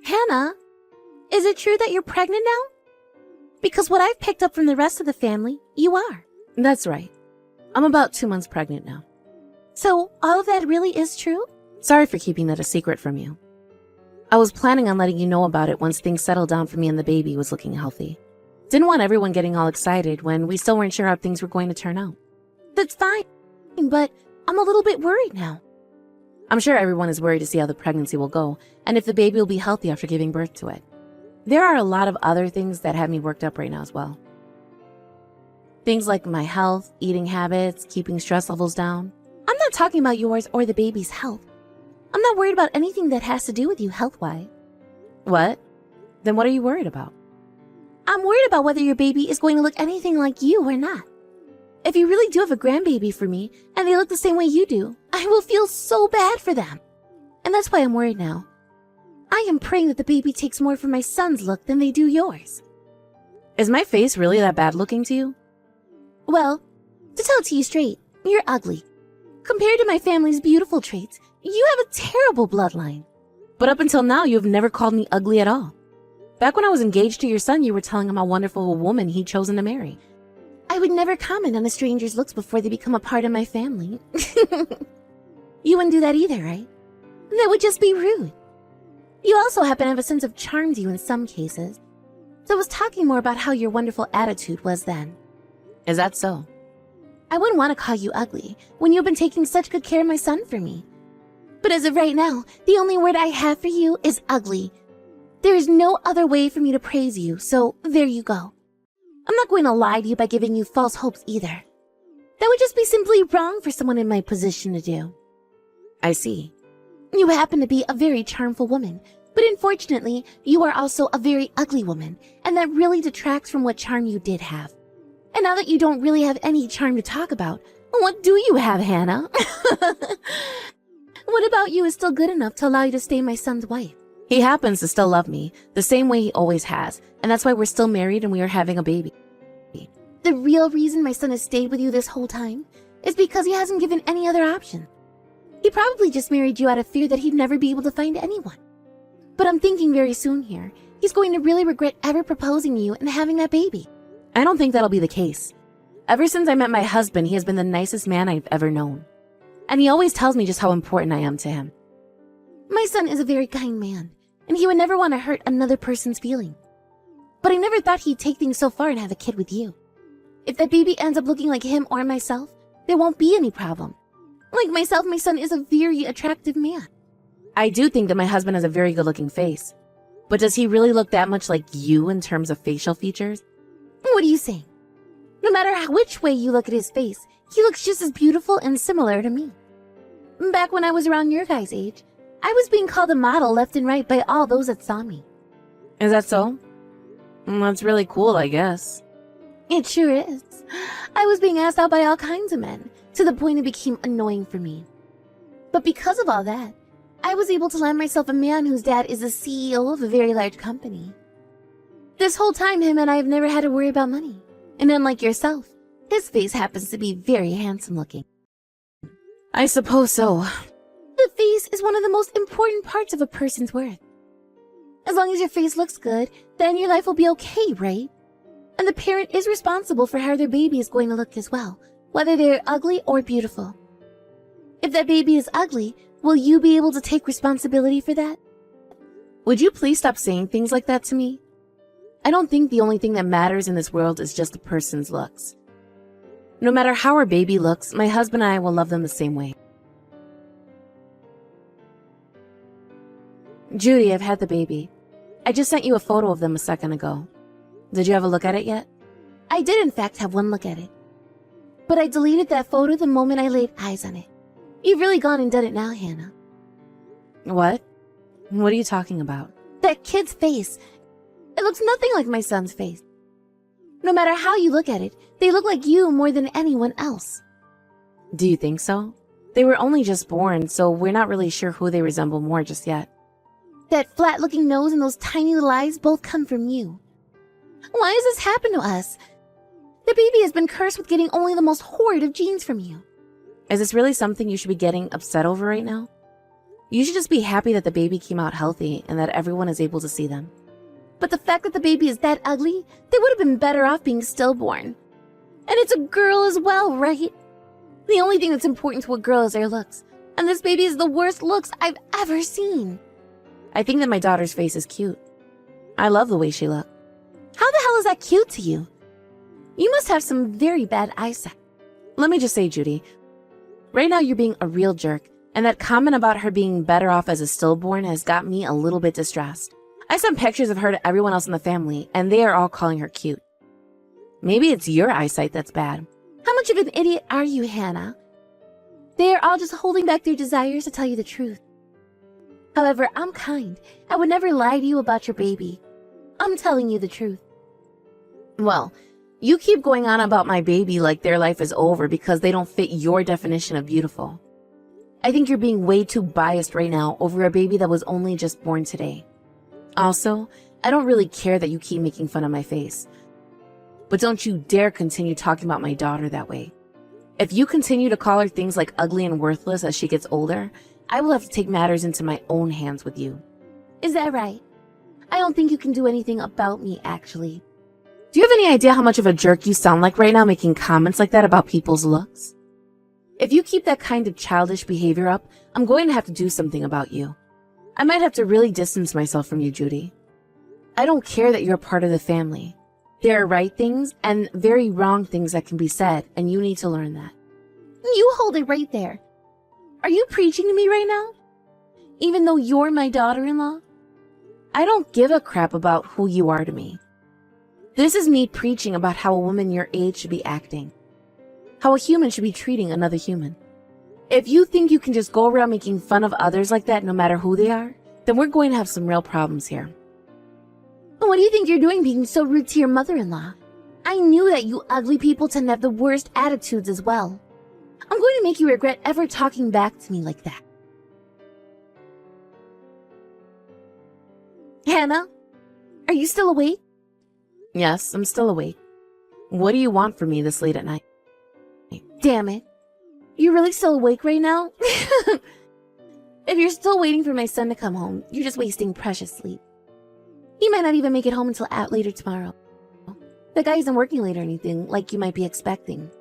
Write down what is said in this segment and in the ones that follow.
Hannah, is it true that you're pregnant now? Because what I've picked up from the rest of the family, you are. That's right. I'm about 2 months pregnant now. So all of that really is true? Sorry for keeping that a secret from you. I was planning on letting you know about it once things settled down for me and the baby was looking healthy. Didn't want everyone getting all excited when we still weren't sure how things were going to turn out. That's fine, but I'm a little bit worried now. I'm sure everyone is worried to see how the pregnancy will go and if the baby will be healthy after giving birth to it. There are a lot of other things that have me worked up right now as well. Things like my health, eating habits, keeping stress levels down. I'm not talking about yours or the baby's health. I'm not worried about anything that has to do with you health-wise. What? Then what are you worried about? I'm worried about whether your baby is going to look anything like you or not. If you really do have a grandbaby for me, and they look the same way you do, I will feel so bad for them. And that's why I'm worried now. I am praying that the baby takes more from my son's look than they do yours. Is my face really that bad looking to you? Well, to tell it to you straight, you're ugly. Compared to my family's beautiful traits, you have a terrible bloodline. But up until now, you've never called me ugly at all. Back when I was engaged to your son, you were telling him how wonderful a woman he'd chosen to marry. I would never comment on a stranger's looks before they become a part of my family. You wouldn't do that either, right? That would just be rude. You also happen to have a sense of charm to you in some cases. So I was talking more about how your wonderful attitude was then. Is that so? I wouldn't want to call you ugly when you've been taking such good care of my son for me. But as of right now, the only word I have for you is ugly. There is no other way for me to praise you, so there you go. I'm not going to lie to you by giving you false hopes either. That would just be simply wrong for someone in my position to do. I see. You happen to be a very charmful woman, but unfortunately, you are also a very ugly woman, and that really detracts from what charm you did have. And now that you don't really have any charm to talk about, what do you have, Hannah? What about you is still good enough to allow you to stay my son's wife? He happens to still love me, the same way he always has, and that's why we're still married and we are having a baby. The real reason my son has stayed with you this whole time is because he hasn't given any other option. He probably just married you out of fear that he'd never be able to find anyone. But I'm thinking very soon here, he's going to really regret ever proposing to you and having that baby. I don't think that'll be the case. Ever since I met my husband, he has been the nicest man I've ever known. And he always tells me just how important I am to him. My son is a very kind man, and he would never want to hurt another person's feelings. But I never thought he'd take things so far and have a kid with you. If that baby ends up looking like him or myself, there won't be any problem. Like myself, my son is a very attractive man. I do think that my husband has a very good-looking face. But does he really look that much like you in terms of facial features? What do you think? No matter which way you look at his face, he looks just as beautiful and similar to me. Back when I was around your guys' age, I was being called a model left and right by all those that saw me. Is that so? That's really cool, I guess. It sure is. I was being asked out by all kinds of men, to the point it became annoying for me. But because of all that, I was able to land myself a man whose dad is the CEO of a very large company. This whole time, him and I have never had to worry about money. And unlike yourself, his face happens to be very handsome looking. I suppose so. The face is one of the most important parts of a person's worth. As long as your face looks good, then your life will be okay, right? And the parent is responsible for how their baby is going to look as well, whether they're ugly or beautiful. If that baby is ugly, will you be able to take responsibility for that? Would you please stop saying things like that to me? I don't think the only thing that matters in this world is just a person's looks. No matter how our baby looks, my husband and I will love them the same way. Judy, I've had the baby. I just sent you a photo of them a second ago. Did you have a look at it yet? I did in fact have one look at it. But I deleted that photo the moment I laid eyes on it. You've really gone and done it now, Hannah. What? What are you talking about? That kid's face. It looks nothing like my son's face. No matter how you look at it, they look like you more than anyone else. Do you think so? They were only just born, so we're not really sure who they resemble more just yet. That flat-looking nose and those tiny little eyes both come from you. Why has this happened to us? The baby has been cursed with getting only the most horrid of genes from you. Is this really something you should be getting upset over right now? You should just be happy that the baby came out healthy and that everyone is able to see them. But the fact that the baby is that ugly, they would have been better off being stillborn. And it's a girl as well, right? The only thing that's important to a girl is their looks. And this baby is the worst looks I've ever seen. I think that my daughter's face is cute. I love the way she looks. How the hell is that cute to you? You must have some very bad eyesight. Let me just say, Judy, right now you're being a real jerk, and that comment about her being better off as a stillborn has got me a little bit distressed. I sent pictures of her to everyone else in the family, and they are all calling her cute. Maybe it's your eyesight that's bad. How much of an idiot are you, Hannah? They are all just holding back their desires to tell you the truth. However, I'm kind. I would never lie to you about your baby. I'm telling you the truth. Well, you keep going on about my baby like their life is over because they don't fit your definition of beautiful. I think you're being way too biased right now over a baby that was only just born today. Also, I don't really care that you keep making fun of my face. But don't you dare continue talking about my daughter that way. If you continue to call her things like ugly and worthless as she gets older, I will have to take matters into my own hands with you. Is that right? I don't think you can do anything about me, actually. Do you have any idea how much of a jerk you sound like right now making comments like that about people's looks? If you keep that kind of childish behavior up, I'm going to have to do something about you. I might have to really distance myself from you, Judy. I don't care that you're a part of the family. There are right things and very wrong things that can be said, and you need to learn that. You hold it right there. Are you preaching to me right now? Even though you're my daughter-in-law? I don't give a crap about who you are to me. This is me preaching about how a woman your age should be acting. How a human should be treating another human. If you think you can just go around making fun of others like that no matter who they are, then we're going to have some real problems here. What do you think you're doing being so rude to your mother-in-law? I knew that you ugly people tend to have the worst attitudes as well. I'm going to make you regret ever talking back to me like that. Hannah, are you still awake? Yes, I'm still awake. What do you want from me this late at night? Damn it. You're really still awake right now? If you're still waiting for my son to come home, you're just wasting precious sleep. He might not even make it home until later tomorrow. The guy isn't working late or anything like you might be expecting.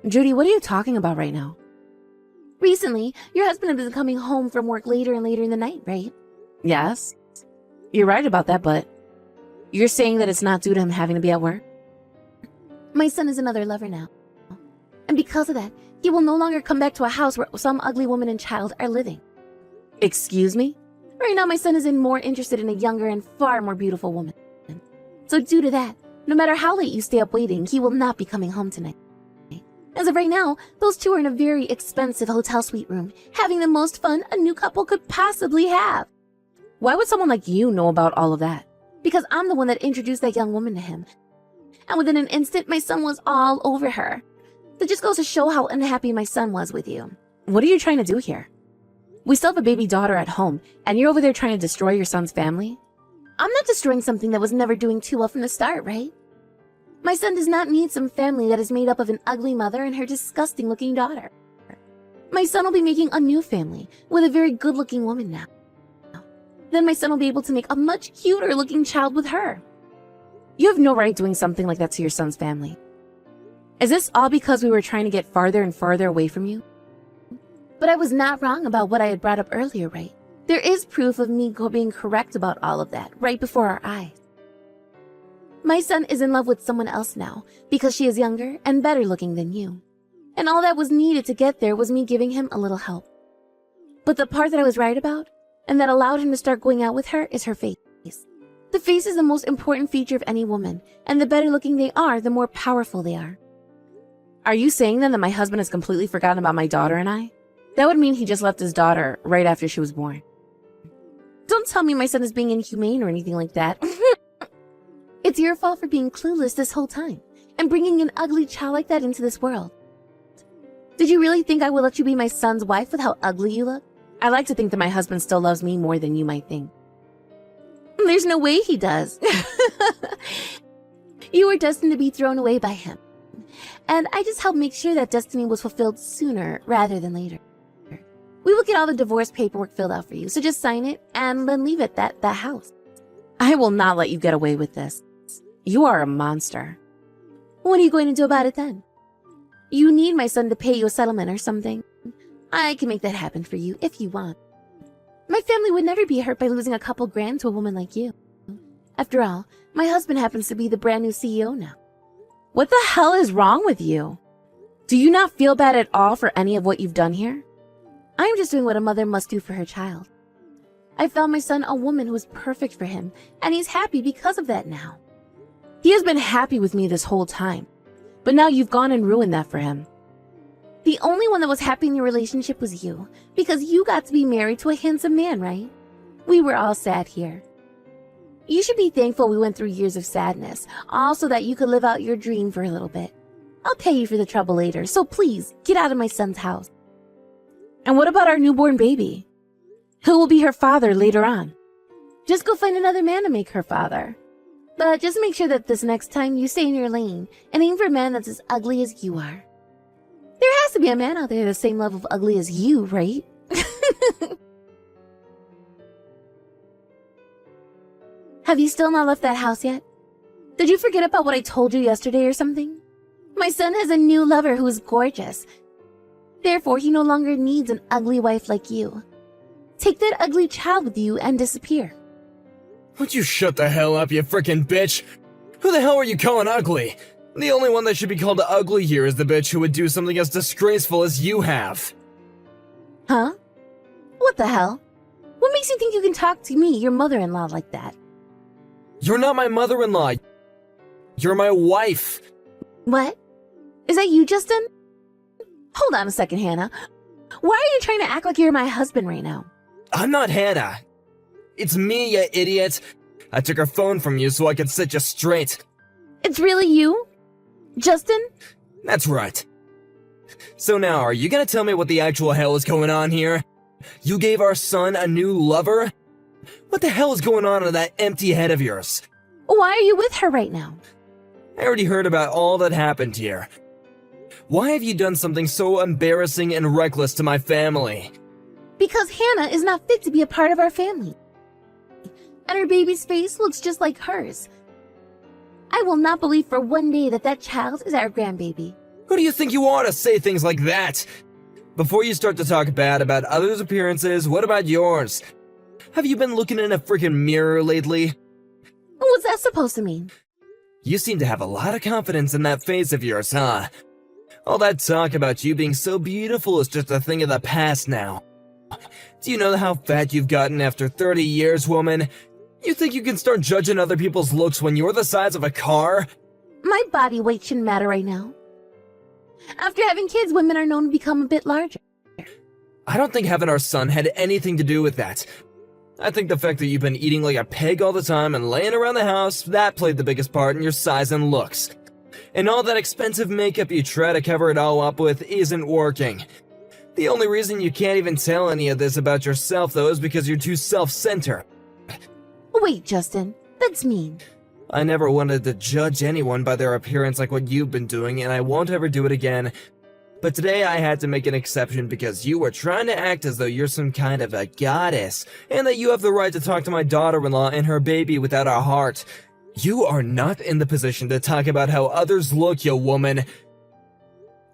Judy, what are you talking about right now? Recently, your husband has been coming home from work later and later in the night, right? Yes. You're right about that, but you're saying that it's not due to him having to be at work? My son is another lover now. And because of that, he will no longer come back to a house where some ugly woman and child are living. Excuse me? Right now, my son is more interested in a younger and far more beautiful woman. So due to that, no matter how late you stay up waiting, he will not be coming home tonight. As of right now, those two are in a very expensive hotel suite room, having the most fun a new couple could possibly have. Why would someone like you know about all of that? Because I'm the one that introduced that young woman to him. And within an instant, my son was all over her. That just goes to show how unhappy my son was with you. What are you trying to do here? We still have a baby daughter at home, and you're over there trying to destroy your son's family? I'm not destroying something that was never doing too well from the start, right? My son does not need some family that is made up of an ugly mother and her disgusting-looking daughter. My son will be making a new family with a very good-looking woman now. Then my son will be able to make a much cuter-looking child with her. You have no right doing something like that to your son's family. Is this all because we were trying to get farther and farther away from you? But I was not wrong about what I had brought up earlier, right? There is proof of me being correct about all of that right before our eyes. My son is in love with someone else now because she is younger and better looking than you. And all that was needed to get there was me giving him a little help. But the part that I was right about and that allowed him to start going out with her is her face. The face is the most important feature of any woman, and the better looking they are, the more powerful they are. Are you saying then that my husband has completely forgotten about my daughter and I? That would mean he just left his daughter right after she was born. Don't tell me my son is being inhumane or anything like that. It's your fault for being clueless this whole time and bringing an ugly child like that into this world. Did you really think I would let you be my son's wife with how ugly you look? I like to think that my husband still loves me more than you might think. There's no way he does. You were destined to be thrown away by him. And I just helped make sure that destiny was fulfilled sooner rather than later. We will get all the divorce paperwork filled out for you, so just sign it and then leave it at that house. I will not let you get away with this. You are a monster. What are you going to do about it then? You need my son to pay you a settlement or something. I can make that happen for you if you want. My family would never be hurt by losing a couple grand to a woman like you. After all, my husband happens to be the brand new CEO now. What the hell is wrong with you? Do you not feel bad at all for any of what you've done here? I'm just doing what a mother must do for her child. I found my son a woman who is perfect for him, and he's happy because of that now. He has been happy with me this whole time, but now you've gone and ruined that for him. The only one that was happy in your relationship was you, because you got to be married to a handsome man, right? We were all sad here. You should be thankful we went through years of sadness, all so that you could live out your dream for a little bit. I'll pay you for the trouble later, so please, get out of my son's house. And what about our newborn baby? Who will be her father later on? Just go find another man to make her father. But just make sure that this next time you stay in your lane and aim for a man that's as ugly as you are. There has to be a man out there the same level of ugly as you, right? Have you still not left that house yet? Did you forget about what I told you yesterday or something? My son has a new lover who is gorgeous. Therefore, he no longer needs an ugly wife like you. Take that ugly child with you and disappear. Would you shut the hell up, you frickin' bitch? Who the hell are you calling ugly? The only one that should be called ugly here is the bitch who would do something as disgraceful as you have. Huh? What the hell? What makes you think you can talk to me, your mother-in-law, like that? You're not my mother-in-law. You're my wife. What? Is that you, Justin? Hold on a second, Hannah. Why are you trying to act like you're my husband right now? I'm not Hannah. It's me, you idiot. I took her phone from you so I could set you straight. It's really you? Justin? That's right. So now, are you gonna tell me what the actual hell is going on here? You gave our son a new lover? What the hell is going on in that empty head of yours? Why are you with her right now? I already heard about all that happened here. Why have you done something so embarrassing and reckless to my family? Because Hannah is not fit to be a part of our family. And her baby's face looks just like hers. I will not believe for one day that that child is our grandbaby. Who do you think you are to say things like that? Before you start to talk bad about others' appearances, what about yours? Have you been looking in a freaking mirror lately? What's that supposed to mean? You seem to have a lot of confidence in that face of yours, huh? All that talk about you being so beautiful is just a thing of the past now. Do you know how fat you've gotten after 30 years, woman? You think you can start judging other people's looks when you're the size of a car? My body weight shouldn't matter right now. After having kids, women are known to become a bit larger. I don't think having our son had anything to do with that. I think the fact that you've been eating like a pig all the time and laying around the house, that played the biggest part in your size and looks. And all that expensive makeup you try to cover it all up with isn't working. The only reason you can't even tell any of this about yourself, though, is because you're too self-centered. Wait, Justin, that's mean. I never wanted to judge anyone by their appearance like what you've been doing, and I won't ever do it again. But today I had to make an exception because you were trying to act as though you're some kind of a goddess, and that you have the right to talk to my daughter-in-law and her baby without a heart. You are not in the position to talk about how others look, you woman.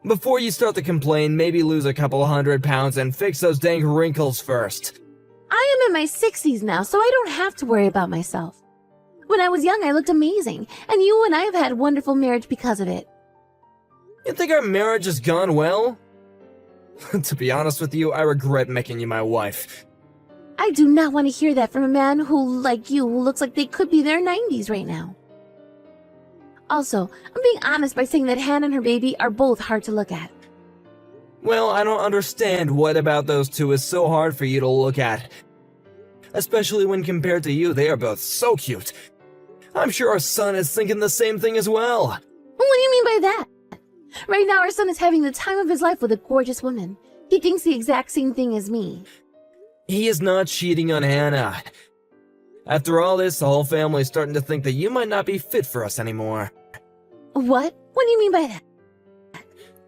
Before you start to complain, maybe lose a couple 100 pounds and fix those dang wrinkles first. I am in my 60s now, so I don't have to worry about myself. When I was young, I looked amazing, and you and I have had a wonderful marriage because of it. You think our marriage has gone well? To be honest with you, I regret making you my wife. I do not want to hear that from a man who, like you, who looks like they could be their 90s right now. Also, I'm being honest by saying that Hannah and her baby are both hard to look at. Well, I don't understand what about those two is so hard for you to look at. Especially when compared to you, they are both so cute. I'm sure our son is thinking the same thing as well. What do you mean by that? Right now, our son is having the time of his life with a gorgeous woman. He thinks the exact same thing as me. He is not cheating on Hannah. After all this, the whole family is starting to think that you might not be fit for us anymore. What? What do you mean by that?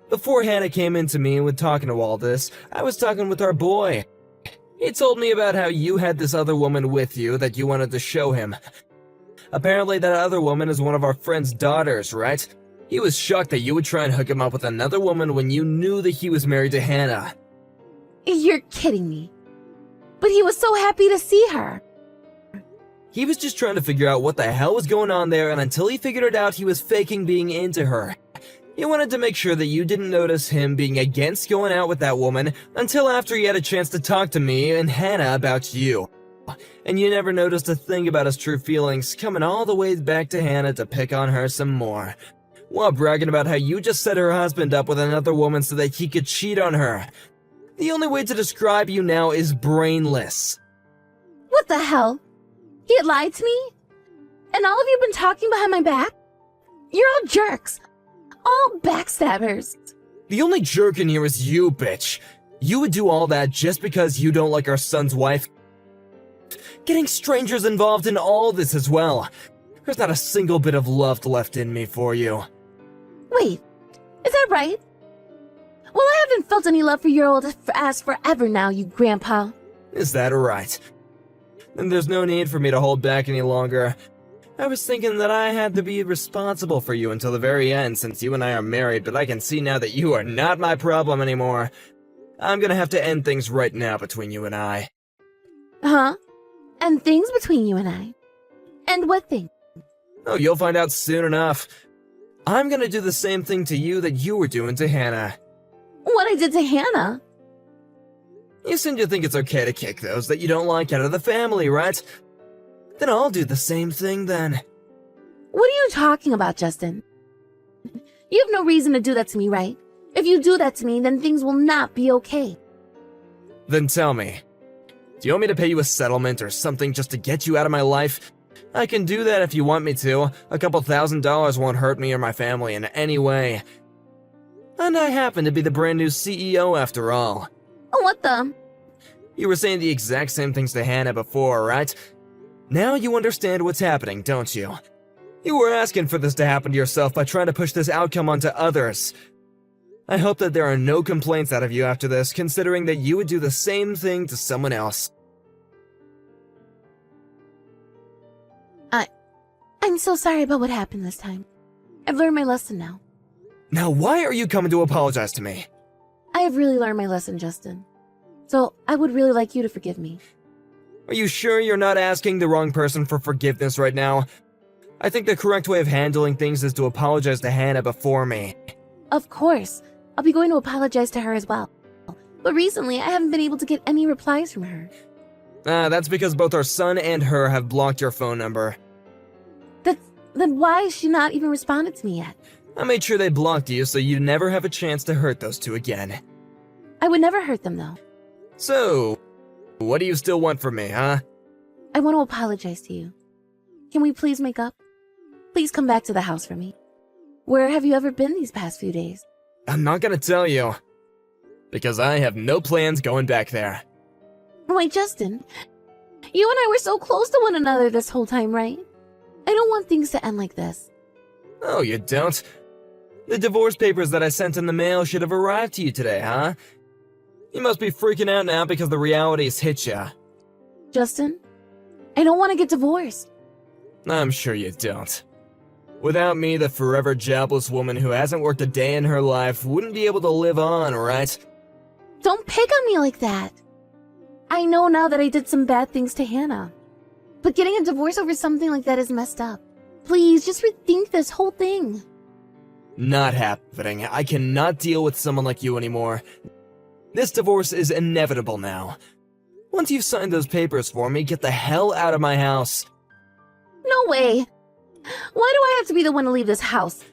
Before Hannah came into me with talking to all this, I was talking with our boy. He told me about how you had this other woman with you that you wanted to show him. Apparently that other woman is one of our friend's daughters, right? He was shocked that you would try and hook him up with another woman when you knew that he was married to Hannah. You're kidding me. But he was so happy to see her. He was just trying to figure out what the hell was going on there, and until he figured it out, he was faking being into her. He wanted to make sure that you didn't notice him being against going out with that woman until after he had a chance to talk to me and Hannah about you. And you never noticed a thing about his true feelings, coming all the way back to Hannah to pick on her some more. While bragging about how you just set her husband up with another woman so that he could cheat on her. The only way to describe you now is brainless. What the hell? He had lied to me? And all of you been talking behind my back? You're all jerks. All backstabbers. The only jerk in here is you, bitch. You would do all that just because you don't like our son's wife. Getting strangers involved in all this as well. There's not a single bit of love left in me for you. Wait, is that right? Well, I haven't felt any love for your old ass forever now, you grandpa. Is that right? Then there's no need for me to hold back any longer. I was thinking that I had to be responsible for you until the very end since you and I are married, but I can see now that you are not my problem anymore. I'm gonna have to end things right now between you and I. Huh? And things between you and I? And what thing? Oh, you'll find out soon enough. I'm gonna do the same thing to you that you were doing to Hannah. What I did to Hannah? You seem to think it's okay to kick those that you don't like out of the family, right? Then I'll do the same thing then. What are you talking about, Justin? You have no reason to do that to me, right? If you do that to me, then things will not be okay. Then tell me, do you want me to pay you a settlement or something just to get you out of my life? I can do that if you want me to. A couple $1,000s won't hurt me or my family in any way. And I happen to be the brand new CEO after all. What the? You were saying the exact same things to Hannah before, right? Now you understand what's happening, don't you? You were asking for this to happen to yourself by trying to push this outcome onto others. I hope that there are no complaints out of you after this, considering that you would do the same thing to someone else. I'm so sorry about what happened this time. I've learned my lesson now. Now why are you coming to apologize to me? I have really learned my lesson, Justin. So I would really like you to forgive me. Are you sure you're not asking the wrong person for forgiveness right now? I think the correct way of handling things is to apologize to Hannah before me. Of course. I'll be going to apologize to her as well. But recently, I haven't been able to get any replies from her. That's because both our son and her have blocked your phone number. Then why has she not even responded to me yet? I made sure they blocked you so you never have a chance to hurt those two again. I would never hurt them, though. So, what do you still want from me, huh? I want to apologize to you. Can we please make up? Please come back to the house for me. Where have you ever been these past few days? I'm not gonna tell you. Because I have no plans going back there. Wait, Justin. You and I were so close to one another this whole time, right? I don't want things to end like this. Oh, you don't? The divorce papers that I sent in the mail should have arrived to you today, huh? You must be freaking out now because the reality's hit ya. Justin, I don't want to get divorced. I'm sure you don't. Without me, the forever jobless woman who hasn't worked a day in her life wouldn't be able to live on, right? Don't pick on me like that. I know now that I did some bad things to Hannah. But getting a divorce over something like that is messed up. Please, just rethink this whole thing. Not happening. I cannot deal with someone like you anymore. This divorce is inevitable now. Once you've signed those papers for me, get the hell out of my house. No way. Why do I have to be the one to leave this house?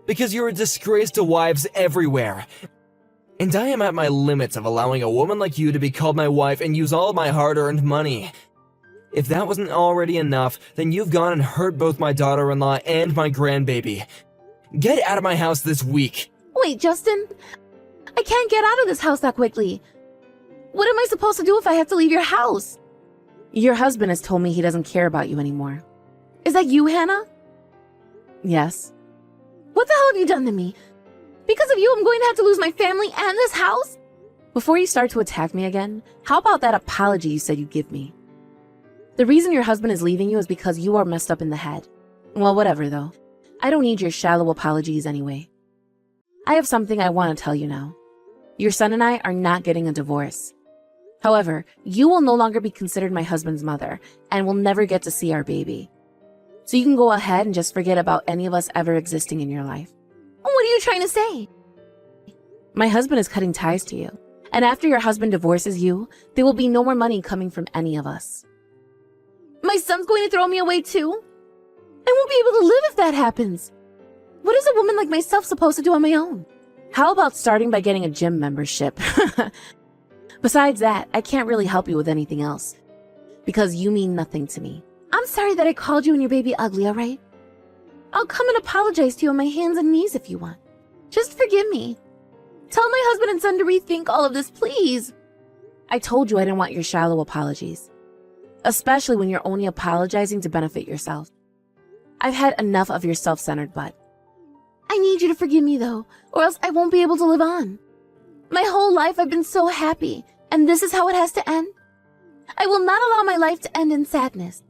Because you're a disgrace to wives everywhere. And I am at my limits of allowing a woman like you to be called my wife and use all of my hard-earned money. If that wasn't already enough, then you've gone and hurt both my daughter-in-law and my grandbaby. Get out of my house this week. Wait, Justin. I can't get out of this house that quickly. What am I supposed to do if I have to leave your house? Your husband has told me he doesn't care about you anymore. Is that you, Hannah? Yes. What the hell have you done to me? Because of you, I'm going to have to lose my family and this house? Before you start to attack me again, how about that apology you said you'd give me? The reason your husband is leaving you is because you are messed up in the head. Well, whatever though. I don't need your shallow apologies anyway. I have something I want to tell you now. Your son and I are not getting a divorce. However, you will no longer be considered my husband's mother and will never get to see our baby. So you can go ahead and just forget about any of us ever existing in your life. What are you trying to say? My husband is cutting ties to you, and after your husband divorces you, there will be no more money coming from any of us. My son's going to throw me away too? I won't be able to live if that happens. What is a woman like myself supposed to do on my own? How about starting by getting a gym membership? Besides that, I can't really help you with anything else, because you mean nothing to me. I'm sorry that I called you and your baby ugly, alright? I'll come and apologize to you on my hands and knees if you want. Just forgive me. Tell my husband and son to rethink all of this, please. I told you I didn't want your shallow apologies, especially when you're only apologizing to benefit yourself. I've had enough of your self-centered butt. I need you to forgive me though, or else I won't be able to live on. My whole life I've been so happy, and this is how it has to end? I will not allow my life to end in sadness.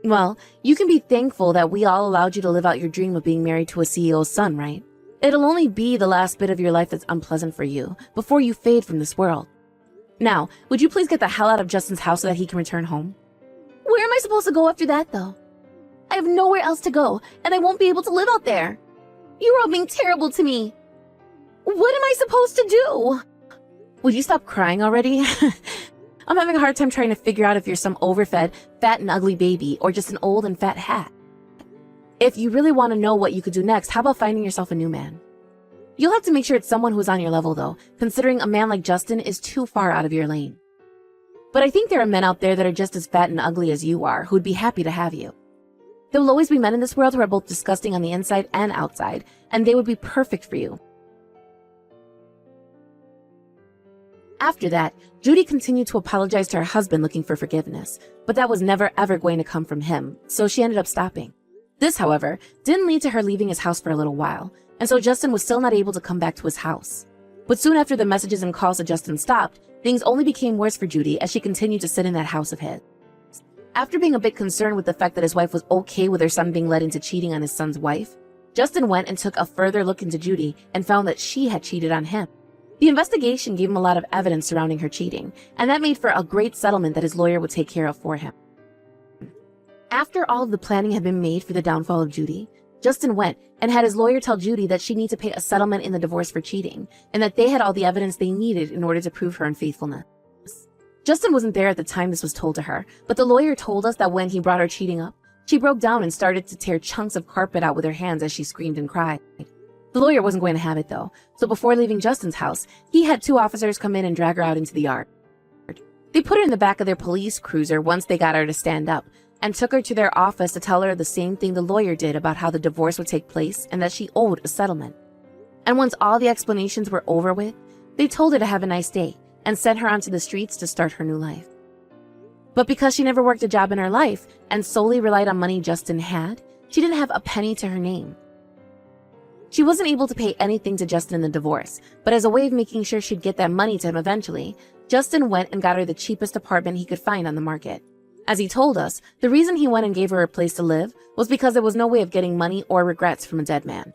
Well, you can be thankful that we all allowed you to live out your dream of being married to a CEO's son, right? It'll only be the last bit of your life that's unpleasant for you before you fade from this world. Now, would you please get the hell out of Justin's house so that he can return home? Where am I supposed to go after that though? I have nowhere else to go, and I won't be able to live out there. You're all being terrible to me. What am I supposed to do? Would you stop crying already? I'm having a hard time trying to figure out if you're some overfed, fat and ugly baby or just an old and fat hat. If you really want to know what you could do next, how about finding yourself a new man? You'll have to make sure it's someone who's on your level though, considering a man like Justin is too far out of your lane. But I think there are men out there that are just as fat and ugly as you are who'd be happy to have you. There will always be men in this world who are both disgusting on the inside and outside, and they would be perfect for you. After that, Judy continued to apologize to her husband looking for forgiveness, but that was never ever going to come from him, so she ended up stopping. This, however, didn't lead to her leaving his house for a little while, and so Justin was still not able to come back to his house. But soon after the messages and calls to Justin stopped, things only became worse for Judy as she continued to sit in that house of his. After being a bit concerned with the fact that his wife was okay with her son being led into cheating on his son's wife, Justin went and took a further look into Judy and found that she had cheated on him. The investigation gave him a lot of evidence surrounding her cheating, and that made for a great settlement that his lawyer would take care of for him. After all of the planning had been made for the downfall of Judy, Justin went and had his lawyer tell Judy that she needed to pay a settlement in the divorce for cheating, and that they had all the evidence they needed in order to prove her unfaithfulness. Justin wasn't there at the time this was told to her, but the lawyer told us that when he brought her cheating up, she broke down and started to tear chunks of carpet out with her hands as she screamed and cried. The lawyer wasn't going to have it though, so before leaving Justin's house, he had 2 officers come in and drag her out into the yard. They put her in the back of their police cruiser once they got her to stand up, and took her to their office to tell her the same thing the lawyer did about how the divorce would take place and that she owed a settlement. And once all the explanations were over with, they told her to have a nice day and sent her onto the streets to start her new life. But because she never worked a job in her life and solely relied on money Justin had, she didn't have a penny to her name. She wasn't able to pay anything to Justin in the divorce, but as a way of making sure she'd get that money to him eventually, Justin went and got her the cheapest apartment he could find on the market. As he told us, the reason he went and gave her a place to live was because there was no way of getting money or regrets from a dead man.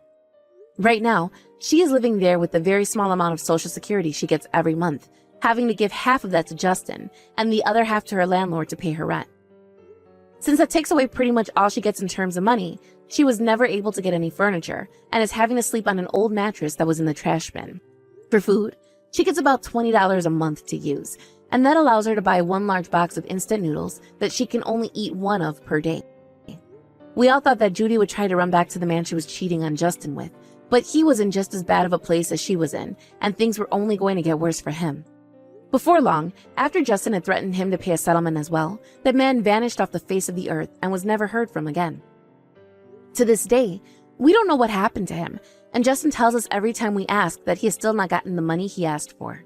Right now, she is living there with the very small amount of Social Security she gets every month, having to give half of that to Justin and the other half to her landlord to pay her rent. Since that takes away pretty much all she gets in terms of money, she was never able to get any furniture and is having to sleep on an old mattress that was in the trash bin. For food, she gets about $20 a month to use, and that allows her to buy 1 large box of instant noodles that she can only eat 1 of per day. We all thought that Judy would try to run back to the man she was cheating on Justin with, but he was in just as bad of a place as she was in, and things were only going to get worse for him. Before long, after Justin had threatened him to pay a settlement as well, that man vanished off the face of the earth and was never heard from again. To this day, we don't know what happened to him, and Justin tells us every time we ask that he has still not gotten the money he asked for.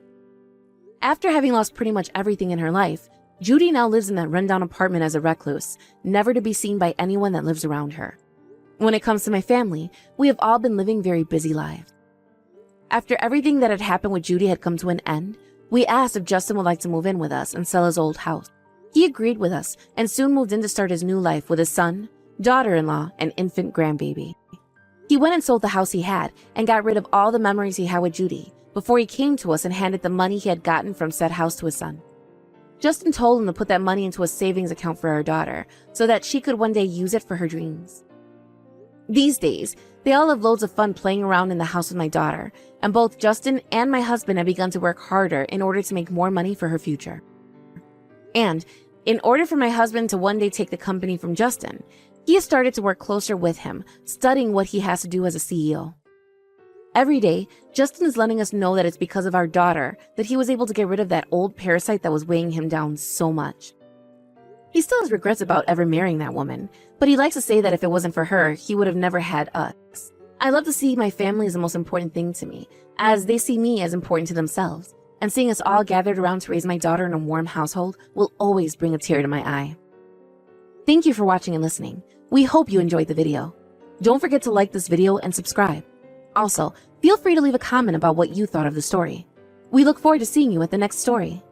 After having lost pretty much everything in her life, Judy now lives in that rundown apartment as a recluse, never to be seen by anyone that lives around her. When it comes to my family, we have all been living very busy lives. After everything that had happened with Judy had come to an end, we asked if Justin would like to move in with us and sell his old house. He agreed with us and soon moved in to start his new life with his son, daughter-in-law, and infant grandbaby. He went and sold the house he had and got rid of all the memories he had with Judy before he came to us and handed the money he had gotten from said house to his son. Justin told him to put that money into a savings account for our daughter so that she could one day use it for her dreams. These days, they all have loads of fun playing around in the house with my daughter, and both Justin and my husband have begun to work harder in order to make more money for her future. And in order for my husband to one day take the company from Justin, he has started to work closer with him, studying what he has to do as a CEO. Every day, Justin is letting us know that it's because of our daughter that he was able to get rid of that old parasite that was weighing him down so much. He still has regrets about ever marrying that woman, but he likes to say that if it wasn't for her, he would have never had us. I love to see my family as the most important thing to me, as they see me as important to themselves, and seeing us all gathered around to raise my daughter in a warm household will always bring a tear to my eye. Thank you for watching and listening. We hope you enjoyed the video. Don't forget to like this video and subscribe. Also, feel free to leave a comment about what you thought of the story. We look forward to seeing you at the next story.